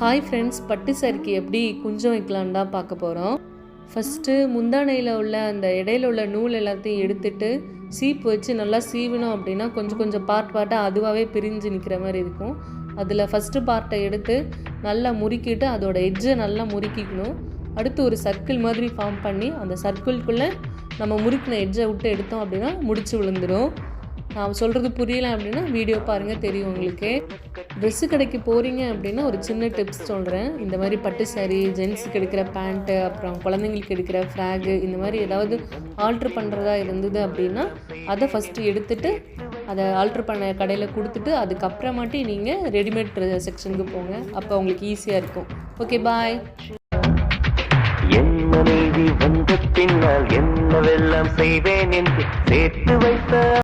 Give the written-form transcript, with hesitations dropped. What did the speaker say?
Hi friends, பட்டு சாரிக்கு எப்படி குஞ்சம் வைக்கலான்னு தான் பார்க்க போகிறோம். ஃபஸ்ட்டு முந்தானையில் உள்ள அந்த இடையில உள்ள நூல் எல்லாத்தையும் எடுத்துட்டு சீப்பு வச்சு நல்லா சீவினோம் அப்படின்னா கொஞ்சம் கொஞ்சம் பார்ட்டாக அதுவாகவே பிரிஞ்சு நிற்கிற மாதிரி இருக்கும். அதில் ஃபஸ்ட்டு பார்ட்டை எடுத்து நல்லா முறுக்கிட்டு அதோட எட்ஜை நல்லா முறுக்கிக்கணும். அடுத்து ஒரு சர்க்கிள் மாதிரி ஃபார்ம் பண்ணி அந்த சர்க்கிள்குள்ளே நம்ம முறுக்கின எட்ஜை விட்டு எடுத்தோம் அப்படின்னா முடிச்சு விழுந்துடும். நான் சொல்கிறது புரியல அப்படின்னா வீடியோ பாருங்கள், தெரியும் உங்களுக்கு. ட்ரெஸ்ஸு கடைக்கு போகிறீங்க அப்படின்னா ஒரு சின்ன டிப்ஸ் சொல்கிறேன். இந்த மாதிரி பட்டு சாரி, ஜென்ஸுக்கு எடுக்கிற பேண்ட்டு, அப்புறம் குழந்தைங்களுக்கு எடுக்கிற ஃப்ராகு, இந்த மாதிரி ஏதாவது ஆல்ட்ரு பண்ணுறதா இருந்தது அப்படின்னா அதை ஃபஸ்ட்டு எடுத்துகிட்டு அதை ஆல்ட்ரு பண்ண கடையில் கொடுத்துட்டு அதுக்கப்புறமாட்டி நீங்கள் ரெடிமேட் செக்ஷனுக்கு போங்க. அப்போ உங்களுக்கு ஈஸியாக இருக்கும். ஓகே, பாய். என் மனைவி வந்த பின்னால் என்னவெல்லாம் செய்வேன் என்று சேர்த்து வைத்த